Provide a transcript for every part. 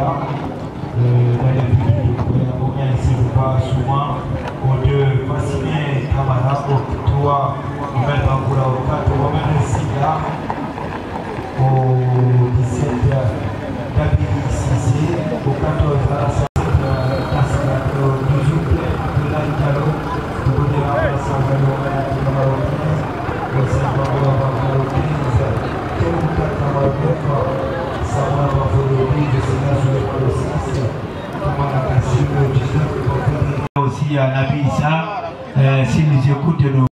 Koya. Dans les pays coréens, ici, vous pas souvent. Aux deux fascinés camarades, aux trois, nous mettons pour la 4, on va mettre ici là. Au 17, David Sissi, au 14, aussi à Nabi Issa, s'ils nous écoutent nous.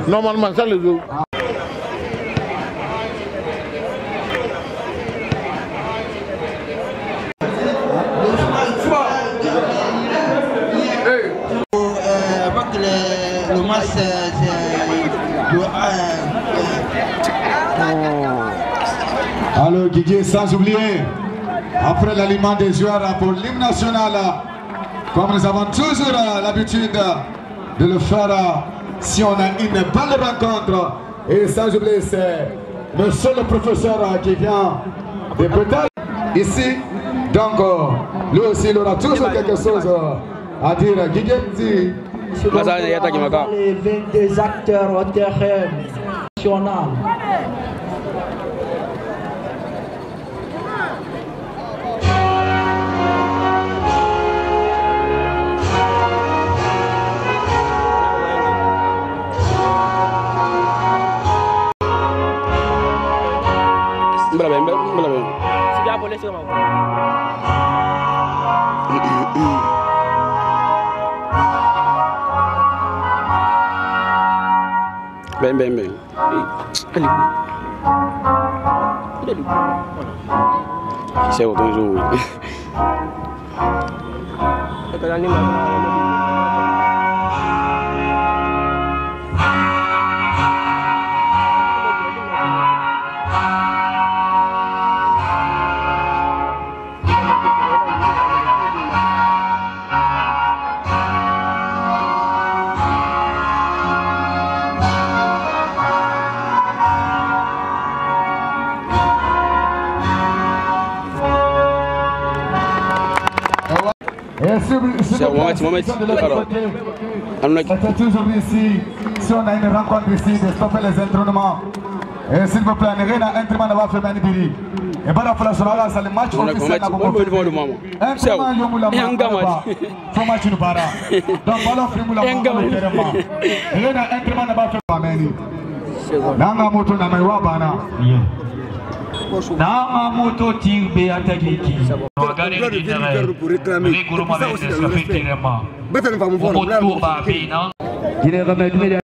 Normalement, ça les autres. Le match Alors Guigui, sans oublier, après l'aliment des joueurs pour l'hymne national, comme nous avons toujours l'habitude de le faire si on a une belle rencontre. Et sans oublier, c'est monsieur le professeur qui vient de Bretagne ici. Donc, lui aussi, il aura toujours quelque chose à dire. Guigui, les 22 acteurs au terrain national. Ben. C'est autre jour. C'était toujours ici, si on a une rencontre ici, de stopper les entraînements. Et s'il vous plaît, rien à entraînement ne va faire Manibiri. Et voilà, il faut que le match officiel n'a pas fait. Entraînement, Yomula, faut match nous para. Donc, voilà, Frimula, rien à entraînement ne va faire Mani. Nanga moto na maiwa bana. Nama moto tirbe atagiki. Regardez le dinner. Les gourous m'avaient escapé tellement. Moto babina. Il est remis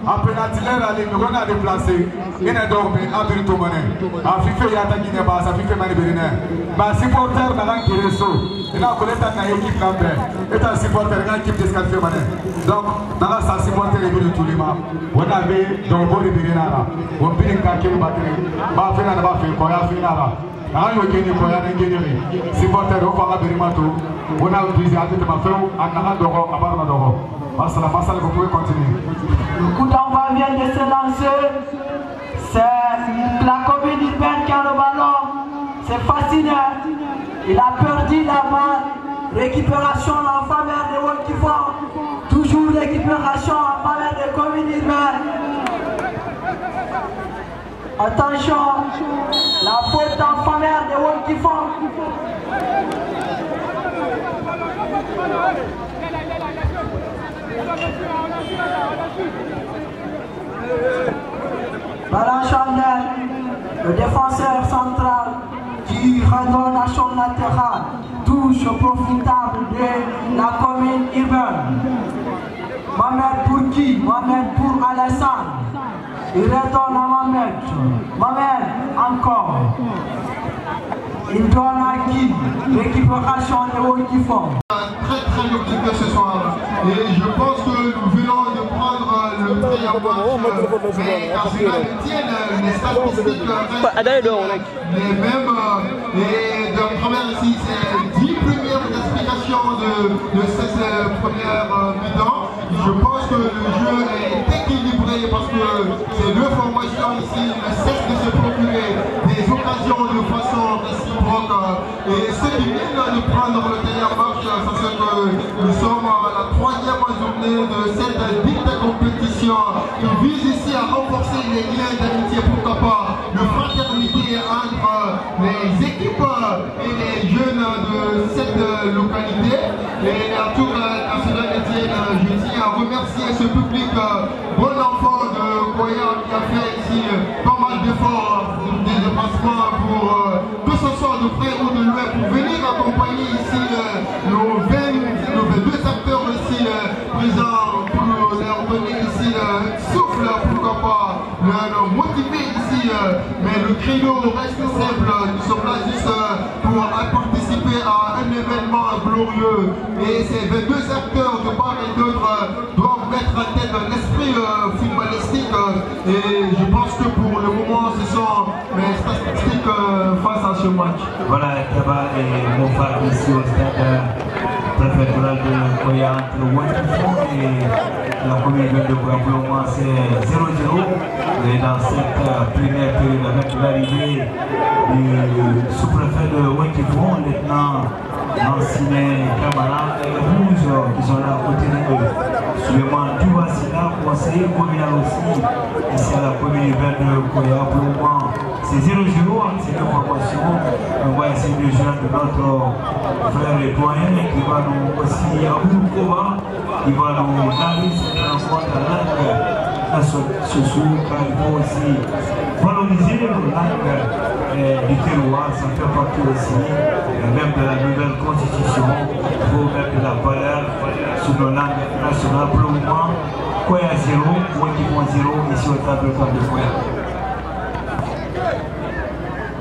a penalty ali nous a déplacé il est dormi à Biritoumane a fife ya ta Guinée ba sa fife mani berine ba supporter na lan kireso ina ko leta na équipe lambe eta supporter na équipe disqualifié mané donc dans la sa supporter et de Toulima on avait donc bon berina là on birin ka kele batri ba fina na ba fe ko ya fina là na yo geni ko ya ngeni supporter o fa berimato on a utilisé à tout ma feu anaka dogo abarna dogo. Vous pouvez continuer. Le coup d'envoi vient de se lancer. C'est la commune urbaine qui a le ballon. C'est fascinant. Il a perdu la balle. Récupération en faveur de Wokifon. Toujours récupération en faveur des communes urbaines. Attention, la faute en faveur de Wokifon. Balan Chandel, le défenseur central qui redonne à son latéral, touche profitable de la commune urbaine. Mohamed pour qui? Mohamed pour Alassane. Il redonne à Mohamed. Mohamed encore. Il donne à qui? Récupération de Wokifon. Très occupé ce soir. Et je pense que nous venons de prendre le prix car cela détiennent les statistiques les mêmes. Et de première ici, c'est 10 premières explications de cette première mi-temps. Je pense que le jeu est équilibré parce que ces deux formations ici ne cessent de se procurer des occasions de façon réciproque. Et ceux qui viennent de prendre le dernier match, c'est que nous sommes à la 3e journée de cette dite compétition qui vise ici à renforcer les liens d'amitié, pourquoi pas, de fraternité entre les équipes et les jeunes de cette localité. Et en tout cas, à cela Étienne, je tiens à remercier ce public bon enfant de Koya qui a fait ici pas mal d'efforts, des déplacements pour que ce soit de près ou de loin pour venir accompagner ici nos 22 acteurs ici présents pour leur donner ici le souffle, pourquoi pas, leur motiver ici. Mais le credo reste simple, nous sommes là juste pour participer à un événement glorieux. Et ces 22 acteurs de part et d'autre doivent mettre en tête l'esprit footballistique. Et je pense que pour le moment, ce sont mes statistiques face à ce match. Voilà, Kaba et Mofa ici au stade préfectoral de Koya entre Wantifon et la commune de Koya. Pour le moment, c'est 0-0. Et dans cette première période, avec l'arrivée du sous-préfet de Wantifon, lieutenant Nancine Kamara et Rouge qui sont là à côté de eux. Suleiman Dubassina, conseiller communal aussi, ici à la commune de Koya. Pour le moment, c'est 0-0 avec ces deux formations. On va essayer de joindre notre frère et doyen qui va nous aussi à Bourkova, qui va nous narrer cette rencontre à langue ce soir, car il faut aussi valoriser la langue du terroir, ça fait partie aussi, même de la nouvelle constitution, il faut mettre la valeur sur nos langues nationales. Pour le moment, Koya 0, Wantifon 0, ici au tableau de Koya.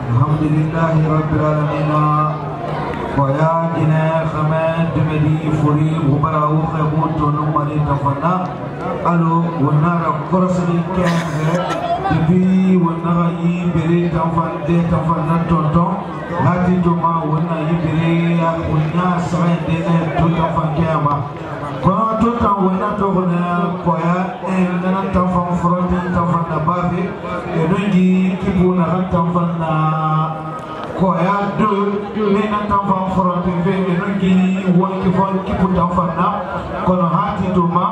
Alhamdulillahi Rabbil Alamina Koya Guinée Khamed Demedi Furi Boubara Oukhebou Tonou Mali Tafana Allo Wonara Korosali 15 depuis Wonara yi Bere Tafan de Tafana Tonton Hati Toma Wona yi Bere Wunya Saren Dene Tout Tafan Kiama Kono tout en Wona Togona Koya Nana Tafan Fronti Tafan Nabavi et Nungi Kibuna Tafan Koya 2 mais Tafan Fronti et Nungi Wanki Fon Kipu Tafan Kono Hati Toma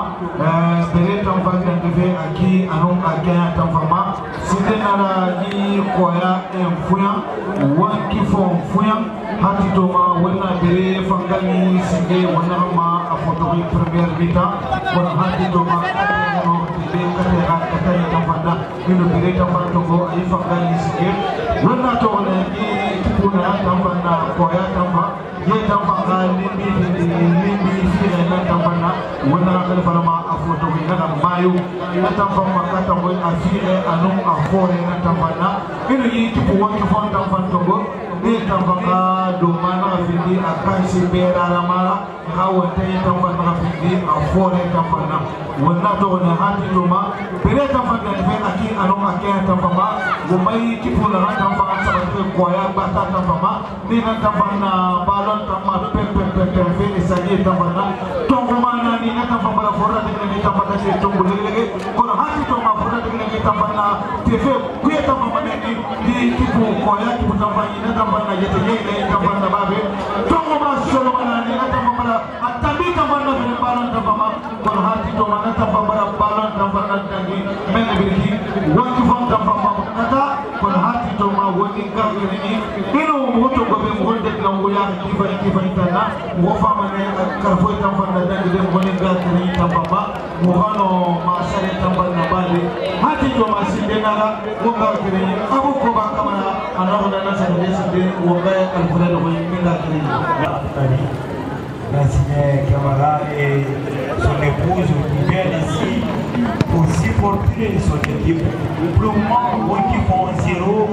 Bere Tafan Dene Aki Anon Akaya Tafama Sidenara Yi Koya Fuyan Wanki Fon Fuyan Hati Toma Wona Bere Fangani Sige Wona Ma a photographie première mi-temps Kono Hati Toma Katari Tafana Ino Bere Tafan Togo Ayi Fangani Sige Wona Togone Yi Kipuna Tafana Koya Tafa Ye Tafana Limbi Fire Na Tafana Wona Kalifalama a photographie Nana Mayo Na Tafana Katango a Fire Anon a Fore Na Tafana Ino Yi Kipu Wanki Fon Tafan Togo Ni Tafana Domana Findi a Kansi Bera Ramara Hawa Tayi Tafana Findi a Fore Tafana Wona Togone Hati Toma Bere Tafana Fe Aki Anon Akaya Tafama Wumai Kipuna Tafana Sabate Koya Bata Tafama Ni Na Tafana Balon Tafana Pepe Fe Isani Tafana Tongomana Ni Na Tafana Fora Tekne Tafana Se Tongolege Kono Hati Toma Fora Tekne Tafana Tefe Kuya Tafana Ni Kipu Koya Kipu Tafana Na Tafana Yete Yele Tafana Babe Tongomana Solomana Ni Na Tafana Atabi Tafana Fe Balon Tafana Kono Hati Toma Na Tafana Balon Tafana Tangi Mene Birki Wanki Fon Tafana Kata Kono Hati Toma Woni Gagini Ino Muto Gobe Mwonde Klanguya Kifa Itana Wofama Ne Karfo Tafana Tangi Woni Gagini Tafana Mohano Masare Tafana Bali Hati Toma Sidenara Wonga Kiri Abu Koba Kamana Another Nasa Deside Wonga Alfredo Wimila Kiri Nancine Kamara et son épouse qui viennent ici pour supporter son équipe. Pour le moment, Wantifon 0,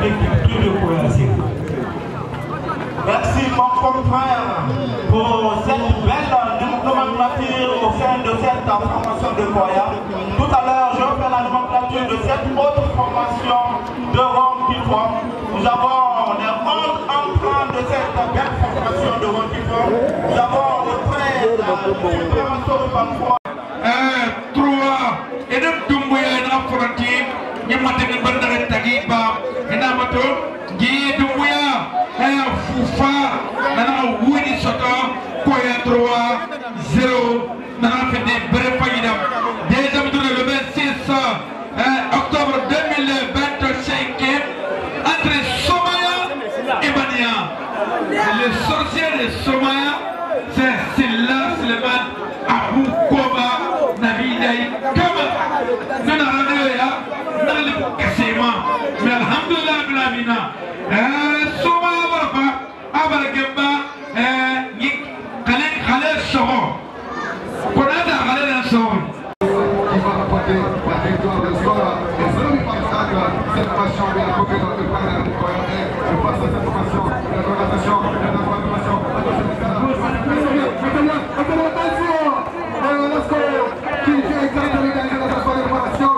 l'équipe de Koya 0. Merci mon confrère pour cette belle nomenclature au sein de cette formation de Koya. Tout à l'heure, et de Dumbuya et la frontière, nous matons bandare tagiba, et n'a mato, Guy Dumbuya, Foufa, Nana Wini Soto, Koya 3-0, Nana fait des brefs faillites. Deuxième tour le 26 octobre 2025, entre Somaya et Bania. Le sorcier de Somaya, c'est Silla Sleman Abou Koba Nabidaï Kama. Nous n'avons pas mais alhamdulillah bilamina Somaya Barba Abaragamba Khaled Soho. Konada Khaled Soho. Qui va rapporter la victoire de soir. Et celui par cette passion de la copie dans le panel du Coyote. Je passe à cette formation, la conversation, la transformation. Qui vient exactement dans la transformation.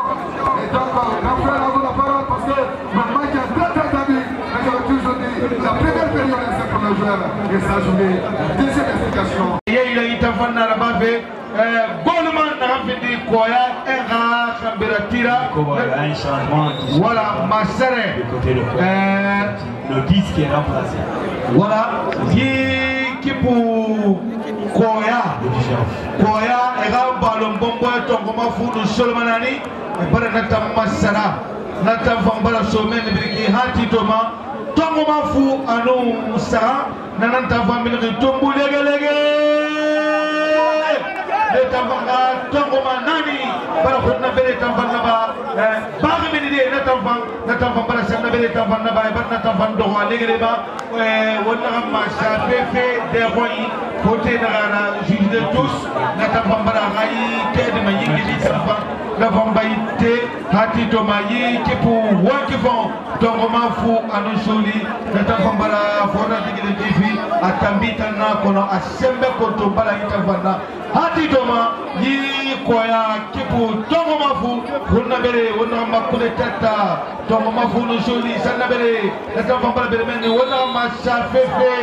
Et donc, Raphaël a la parole parce que maman qui a très d'amis, mais je l'ai toujours dit, la première période est celle qu'on a joué et ça a joué. Deuxième explication. Il a été en train Goldman n'a pas fait de Koya, un changement. Voilà, ma sœur. Le 10 qui est remplacé. Voilà, qui pour Koya. Koya, et là, ballon bombo, ton fou de Solmanani, et par Natam Massara, Natam Fambala Somen, et Hati Thomas, ton fou à nous, Sarah, Nananta Famille de Tombo le tambanga tongoma nani bara khonna bele tambanga ba baagi meni de na tambang bara sanna bele tambanga ba barna tambang do alegre ba wonna gamma shafefe de royi côté na juge de tous na tambang bara gai kede ma yingi di tambang la vambaite hati to mayi ke pour waki fon tongoma fu anosoli na tambang bara fora digile TV atambita na kono asembe ko to bala itavana hati doma yi koya kipu tongo mafu hunna bere wonna makule tata tongo mafu no joli sanna bere tata fambala bere men wonna ma safefe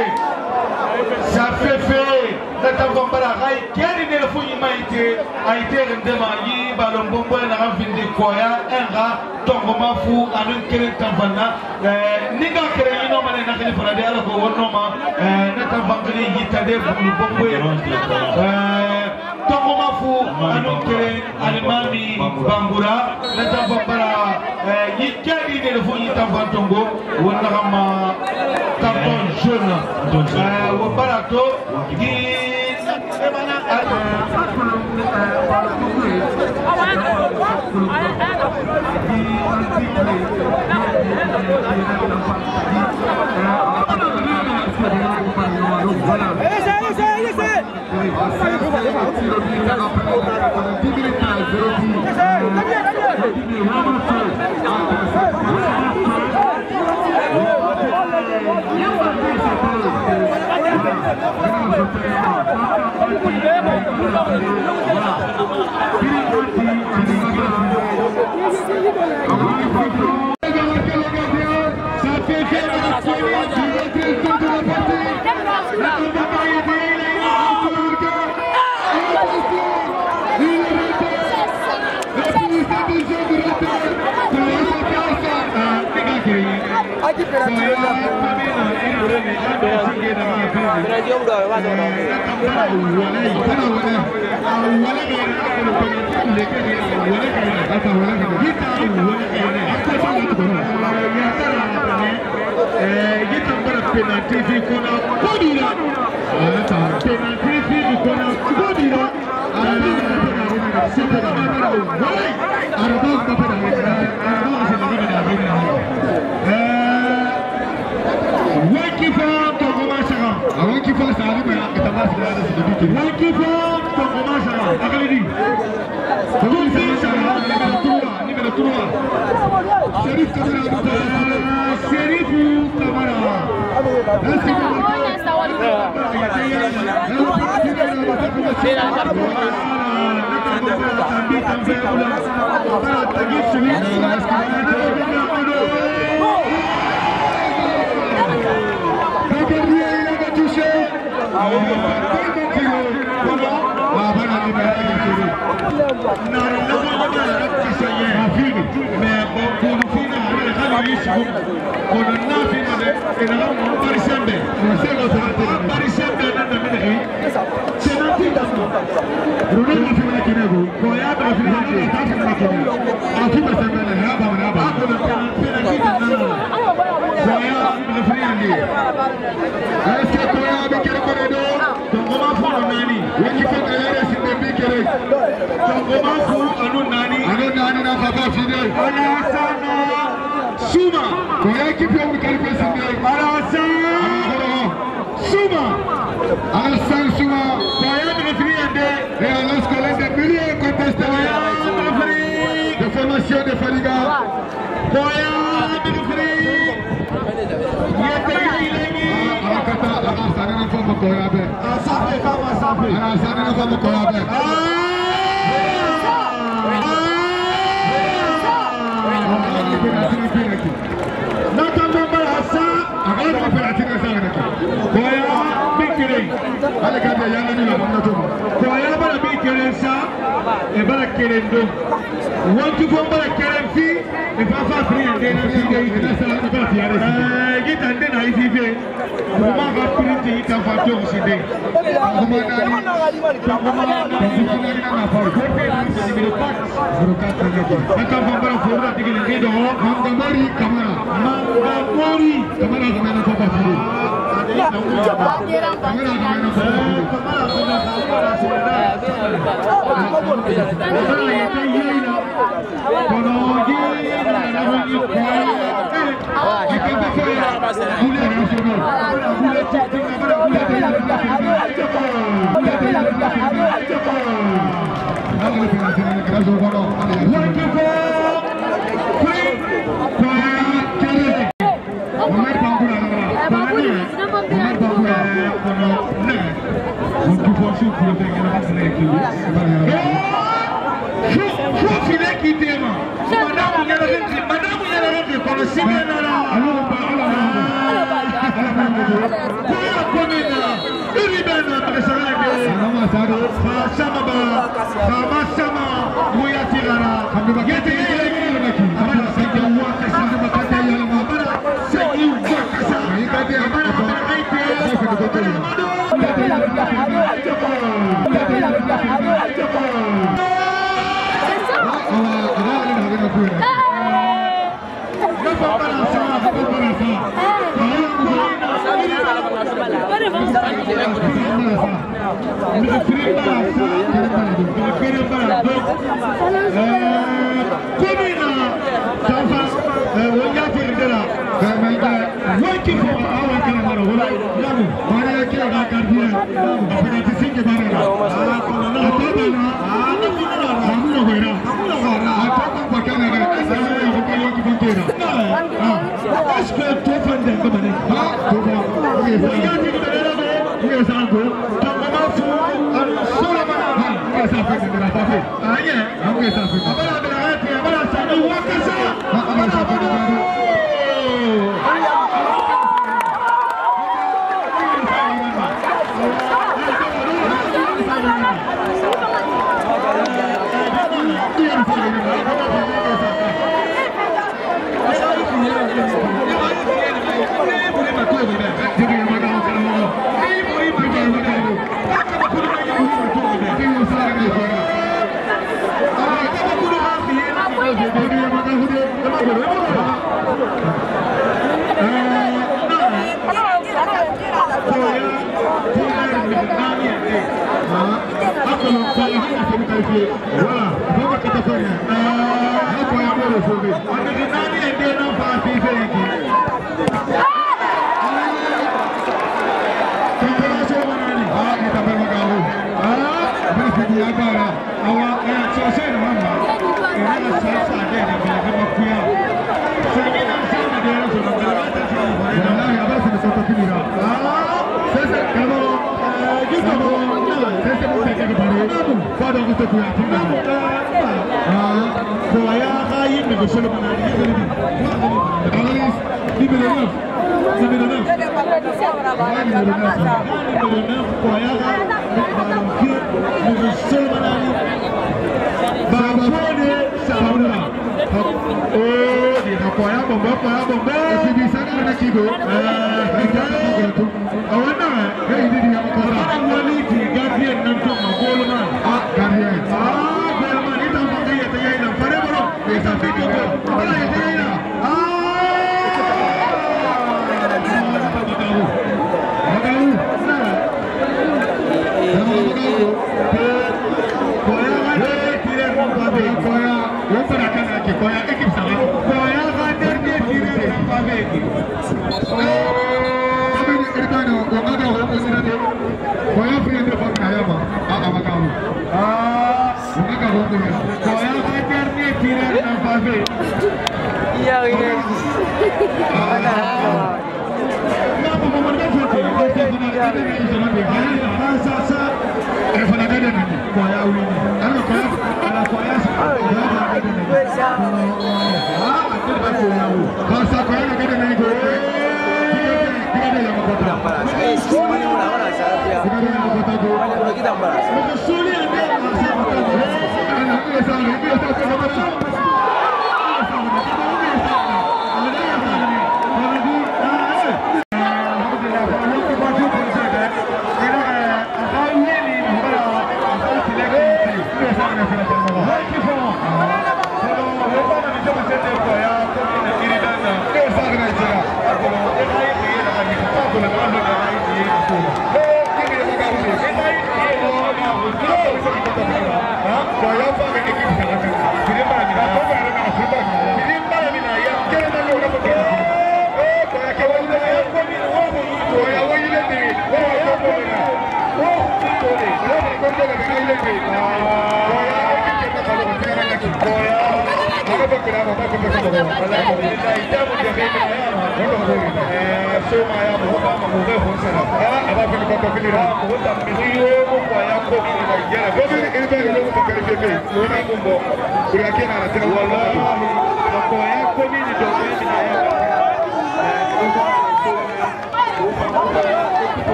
tata fambala gai keri ne fu yi maite aite ndema yi balon bombo na rafinde koya enga tongo mafu anun kere tamfana ninga kere yino mane na kele farade ala ko wonno ma nata fambali yitade bombo Tongoma fu anokere alimami bangura nata bambara yikari ne fu yitamba tongo wonna kama carton jaune wo barato gi Touché.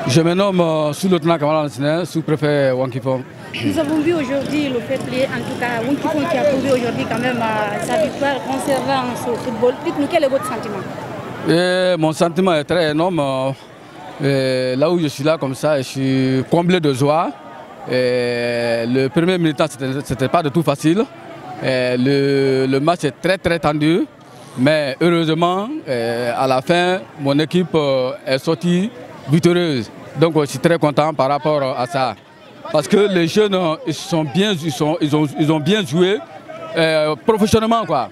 Je me nomme sous-lieutenant Kamala Nassine, sous-préfet Wankifong. Nous avons vu aujourd'hui le fait plié, en tout cas Wankifong qui a prouvé aujourd'hui quand même sa victoire concernant ce football. Dites-nous, quel est votre sentiment? Mon sentiment est très énorme. Là où je suis là comme ça, je suis comblé de joie. Le premier militant, ce n'était pas du tout facile. Le match est très tendu. Mais heureusement, à la fin, mon équipe est sortie victorieuse. Donc je suis très content par rapport à ça. Parce que les jeunes, ils ont bien joué professionnellement, quoi.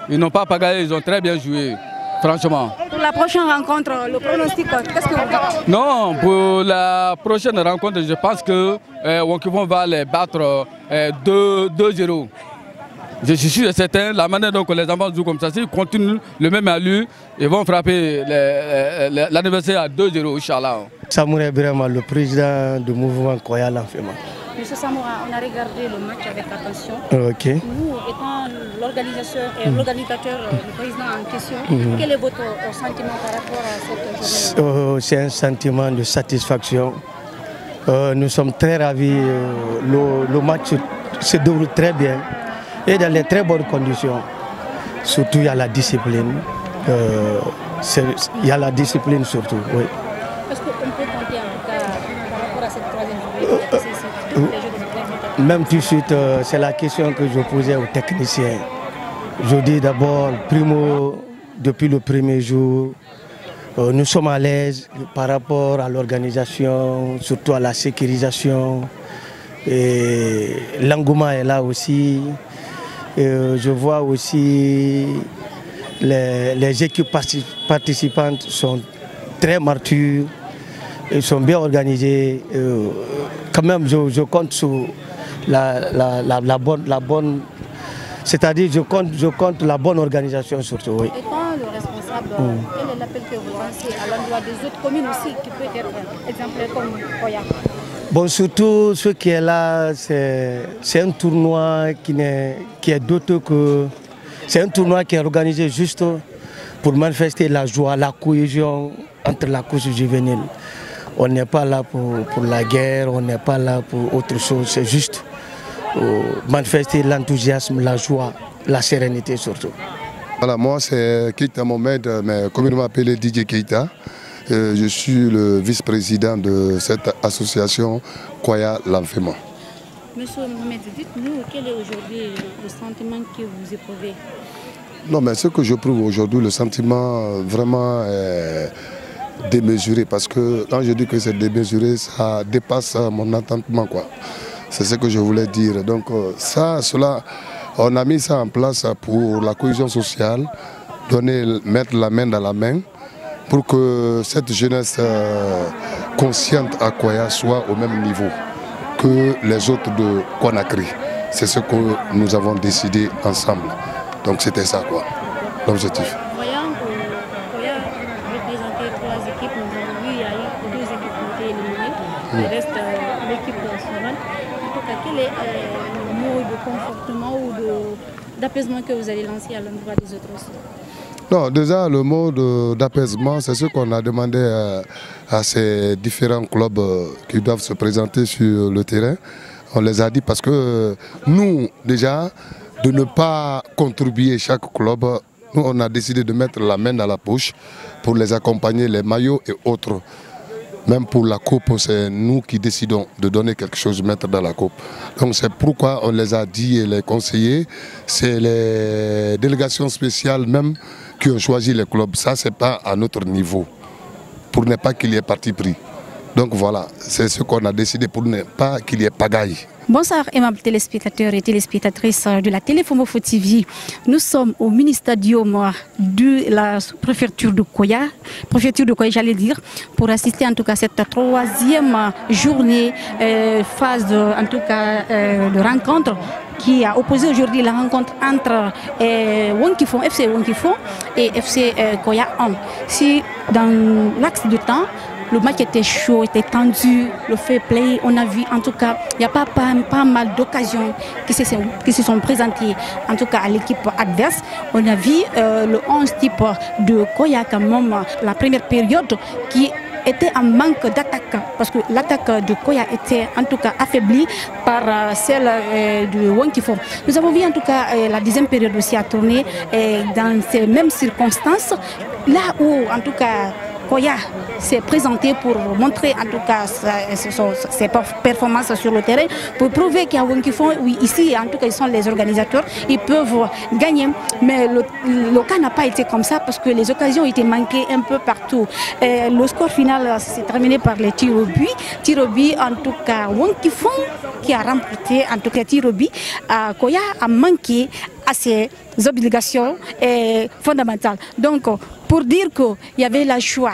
Ils n'ont pas pagaillé, ils ont très bien joué, franchement. Pour la prochaine rencontre, le pronostic, qu'est-ce que vous dites? Non, pour la prochaine rencontre, je pense que Wankifong va les battre 2-0. Je suis sûr et certain, la manière dont les enfants jouent comme ça, s'ils continuent le même allure, ils vont frapper l'anniversaire à 2-0, Inch'Allah. Samoura Birama, le président du mouvement Koya Lanfema. Monsieur Samoura, on a regardé le match avec attention. Okay. Nous, étant l'organisateur et l'organisateur, le président en question, quel est votre sentiment par rapport à cette journée? C'est un sentiment de satisfaction. Nous sommes très ravis. Le match se déroule très bien et dans les très bonnes conditions. Surtout, il y a la discipline. Il y a la discipline surtout, oui. Est-ce qu'on peut compter en tout cas par rapport à cette troisième journée? Même tout de suite, c'est la question que je posais aux techniciens. Je dis d'abord, primo, depuis le premier jour, nous sommes à l'aise par rapport à l'organisation, surtout à la sécurisation. L'engouement est là aussi. Je vois aussi les équipes participantes sont très matures, ils sont bien organisées. Quand même, je compte sur la bonne, c'est-à-dire je compte la bonne organisation surtout. Oui. Et quand le responsable arabe, quel est l'appel que vous lancez à l'endroit des autres communes aussi qui peut être exemplaire comme Koya? Bon, surtout ce qui est là, c'est un tournoi qui est d'autre que... C'est un tournoi qui est organisé juste pour manifester la joie, la cohésion entre la course juvénile. On n'est pas là pour la guerre, on n'est pas là pour autre chose, c'est juste manifester l'enthousiasme, la joie, la sérénité surtout. Voilà, moi c'est Keita Mohamed, mais communément appelé DJ Keita. Je suis le vice-président de cette association Koya L'Enfement. Monsieur Mohamed, dites-nous quel est aujourd'hui le sentiment que vous éprouvez? Non, mais ce que j'éprouve aujourd'hui, le sentiment vraiment démesuré, parce que quand je dis que c'est démesuré, ça dépasse mon entendement, quoi. C'est ce que je voulais dire. Donc cela, on a mis ça en place pour la cohésion sociale, mettre la main dans la main, pour que cette jeunesse consciente à Koya soit au même niveau que les autres de Conakry. C'est ce que nous avons décidé ensemble. Donc c'était ça, quoi, l'objectif. Voyant que Koya représentait 3 équipes, nous avons vu il y a eu 2 équipes qui ont été éliminées, il reste l'équipe suivante. En tout cas, quel est le mot de confortement ou d'apaisement que vous allez lancer à l'endroit des autres aussi? Non, déjà le mot d'apaisement, c'est ce qu'on a demandé à ces différents clubs qui doivent se présenter sur le terrain. On les a dit parce que nous, déjà, de ne pas contribuer chaque club, nous on a décidé de mettre la main dans la poche pour les accompagner, les maillots et autres. Même pour la coupe, c'est nous qui décidons de donner quelque chose, mettre dans la coupe. Donc c'est pourquoi on les a dit et les conseillers, c'est les délégations spéciales même qui ont choisi les clubs. Ça, c'est pas à notre niveau, pour ne pas qu'il y ait parti pris. Donc voilà, c'est ce qu'on a décidé pour ne pas qu'il y ait pagaille. Bonsoir aimables téléspectateurs et téléspectatrices de la Téléfomofo TV. Nous sommes au mini-stadium de la préfecture de Koya, j'allais dire, pour assister en tout cas à cette 3e journée, phase de rencontre qui a opposé aujourd'hui la rencontre entre FC Wonkifon et FC Koya 1. Si dans l'axe de temps, le match était chaud, était tendu, le fair play, on a vu en tout cas, il n'y a pas mal d'occasions qui se sont présentées en tout cas à l'équipe adverse. On a vu le 11 type de Koya quand même, la première période qui était en manque d'attaque parce que l'attaque de Koya était en tout cas affaiblie par celle de Wonkifon. Nous avons vu en tout cas la 10e période aussi à tourner dans ces mêmes circonstances, là où en tout cas Koya s'est présenté pour montrer en tout cas ses performances sur le terrain, pour prouver qu'à Wonkifon, oui, ici en tout cas ils sont les organisateurs, ils peuvent gagner. Mais le cas n'a pas été comme ça parce que les occasions ont été manquées un peu partout. Le score final s'est terminé par les tirs au but. Tirs au but, en tout cas Wonkifon qui a remporté en tout cas tirs au but. Koya a manqué à ses obligations fondamentales. Donc pour dire qu'il y avait la joie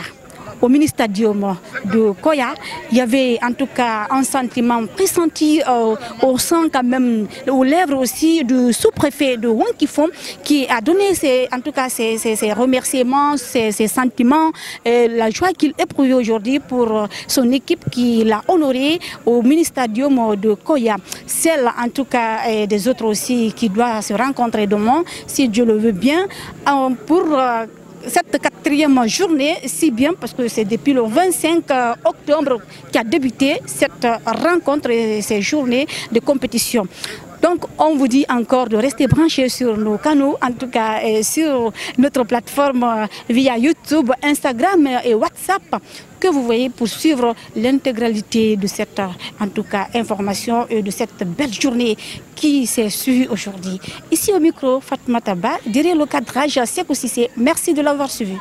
au mini-stadium de Koya, il y avait en tout cas un sentiment pressenti au sang quand même, aux lèvres aussi du sous-préfet de Wonkifon qui a donné ses remerciements, ses sentiments, la joie qu'il éprouvait aujourd'hui pour son équipe qui l'a honoré au mini-stadium de Koya. Celle en tout cas des autres aussi qui doivent se rencontrer demain, si Dieu le veut bien, pour cette 4e journée, si bien parce que c'est depuis le 25 octobre qu'a débuté cette rencontre et ces journées de compétition. Donc on vous dit encore de rester branchés sur nos canaux, en tout cas sur notre plateforme via YouTube, Instagram et WhatsApp, que vous voyez pour suivre l'intégralité de cette en tout cas information et de cette belle journée qui s'est suivie aujourd'hui. Ici au micro, Fatma Taba, derrière le cadrage, Sekou Cissé. Merci de l'avoir suivi.